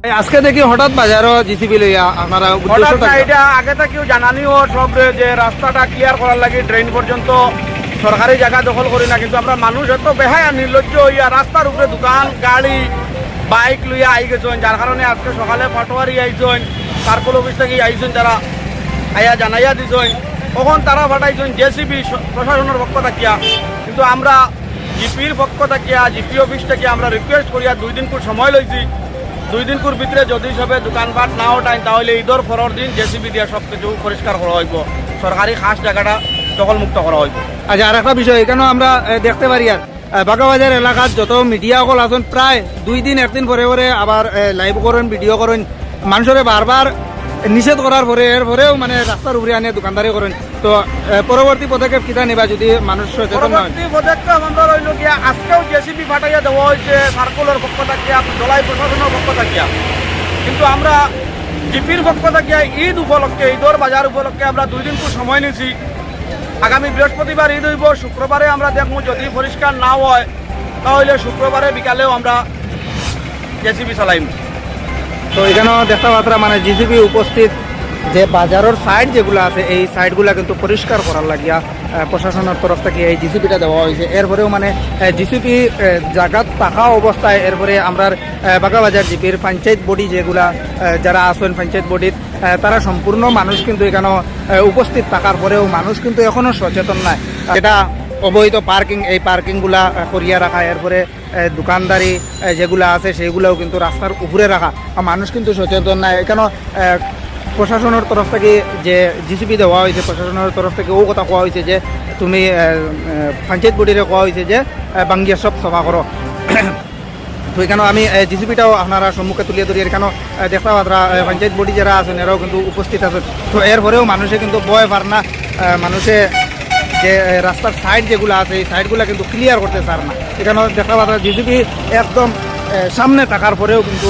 আজকে দেখি হঠাৎ বাজারও জিসিবি লইয়া আপনারা হঠাৎ না, এটা আগে থেকেও জানানিও সব যে রাস্তাটা ক্লিয়ার করার লাগে ড্রেন পর্যন্ত সরকারি জায়গা দখল করি না, কিন্তু আমরা মানুষ এত বেহায়া নির্লজ্জ হইয়া রাস্তার উপরে দোকান গাড়ি বাইক লইয়া আই গেছেন, যার কারণে আজকে সকালে পাটোয়ারি আইছেন, সার্কল অফিস থেকে আইছেন, যারা আইয়া জানাইয়া দিছেন, তখন তারা পাঠাইছেন জেসিবি প্রশাসনের পক্ষ থাকিয়া। কিন্তু আমরা জিপির পক্ষ থাকিয়া জিপি অফিস থেকে আমরা রিকোয়েস্ট করিয়া 2 দিন করে সময় লইছি। 2 দিন করে ভিতরে যদি সবে দোকানপাট না ওঠায় তাহলে ঈদের পরের দিন জেসিবি দিয়ে সব কিছু পরিষ্কার করা হইব, সরকারি খাস জায়গাটা দখলমুক্ত করা হইব। আচ্ছা, আর একটা বিষয় এখানে আমরা দেখতে পারি আর বাগাবাজার এলাকার যত মিডিয়া সকল আছেন প্রায় 2 দিন 1 দিন পরে পরে আবার লাইভ করেন, ভিডিও করেন, মানুষের বারবার নিষেধ করার পরে এরপরেও মানে রাস্তার উপরে আনিয়ে দোকানদারি করেন। তো পরবর্তী পদক্ষেপ কিতা নেবা যদি মানুষ সচেতন হয়? পরবর্তী পদক্ষেপ আমরা রইল গিয়া আজকেও জেসিবি ফাটাইয়া দেওয়া হয়েছে সার্কুলার পক্ষ থাকিয়া, জলাই প্রশাসনের পক্ষ থাকিয়া। কিন্তু আমরা জিপির পক্ষ থাকিয়া ঈদ উপলক্ষে, ঈদের বাজার উপলক্ষে আমরা 2 দিন করে সময় নিয়েছি। আগামী বৃহস্পতিবার ঈদ হইব, শুক্রবারে আমরা দেখবো যদি পরিষ্কার না হয় তাহলে শুক্রবারে বিকালেও আমরা জেসিবি চালাইম। তো এখানেও দেখা পাত্রা মানে জিসিবি উপস্থিত যে বাজারের সাইড যেগুলো আছে এই সাইডগুলো কিন্তু পরিষ্কার করার লাগিয়া প্রশাসনের তরফ থেকে এই জিসিপিটা দেওয়া হয়েছে। এরপরেও মানে জিসিপি জায়গা থাকা অবস্থায় এরপরে আমরা বাগাবাজার জিপির পঞ্চায়েত বডি যেগুলা যারা আছেন পঞ্চায়েত বডির তারা সম্পূর্ণ মানুষ কিন্তু এখানে উপস্থিত থাকার পরেও মানুষ কিন্তু এখনও সচেতন নাই। এটা অবৈধ পার্কিং, এই পার্কিংগুলা করিয়া রাখা, এরপরে দোকানদারি যেগুলো আছে সেগুলোও কিন্তু রাস্তার উপরে রাখা, মানুষ কিন্তু সচেতন নাই। এখানে প্রশাসনের তরফ থেকে যে জিসিপি দেওয়া হয়েছে, প্রশাসনের তরফ থেকে ও কথা কোয়া হয়েছে যে তুমি পঞ্চায়েত বডিরে কোয়া হয়েছে যে বাঙ্গিয়া সব সভা করো। তো এখানে আমি জিসিপিটাও আপনারা সম্মুখে তুলিয়ে ধরি। এখানেও দেখা পাত্রা পঞ্চায়েত বডি যারা আছেন এরাও কিন্তু উপস্থিত আছেন। তো এরপরেও মানুষে কিন্তু ভয় পার না, মানুষে যে রাস্তার সাইড যেগুলো আছে এই সাইডগুলো কিন্তু ক্লিয়ার করতে চার না। এখানেও দেখা পাত্রা জিসিপি একদম সামনে থাকার পরেও কিন্তু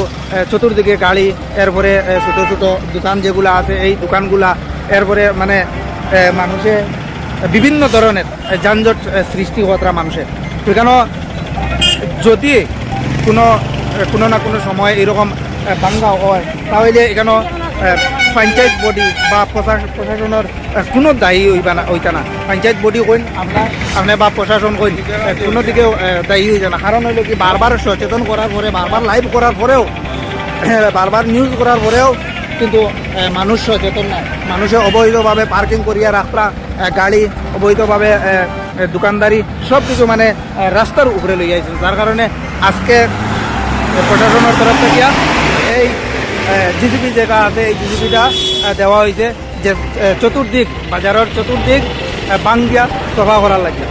চতুর্দিকে গাড়ি, এরপরে ছোটো ছোটো দোকান যেগুলো আছে এই দোকানগুলা, এরপরে মানে মানুষে বিভিন্ন ধরনের যানজট সৃষ্টি হওয়া মানুষের। সেখানেও যদি কোনো না কোনো সময় এরকম ভাঙ্গা হয় তাহলে এখানেও পঞ্চায়েত বডি বা প্রশাসনের কোনো দায়ী হইতা না। পঞ্চায়েত বডি কইন আপনার বা প্রশাসন কইন কোনো দিকেও দায়ী হইতা না। কারণ হইল কি বারবার সচেতন করার পরে, বারবার লাইভ করার পরেও, বারবার নিউজ করার পরেও কিন্তু মানুষ সচেতন নাই। মানুষে অবৈধভাবে পার্কিং করিয়া রাখা, গাড়ি অবৈধভাবে দোকানদারি সব কিছু মানে রাস্তার উপরে লই আইছে। যার কারণে আজকে প্রশাসনের তরফ থেকে এই জিসিপি যেটা আছে এই জিসিপিটা দেওয়া হয়েছে যে চতুর্দিক বাজারের চতুর্দিক বাঙ্গিয়া সভা করার লাগে।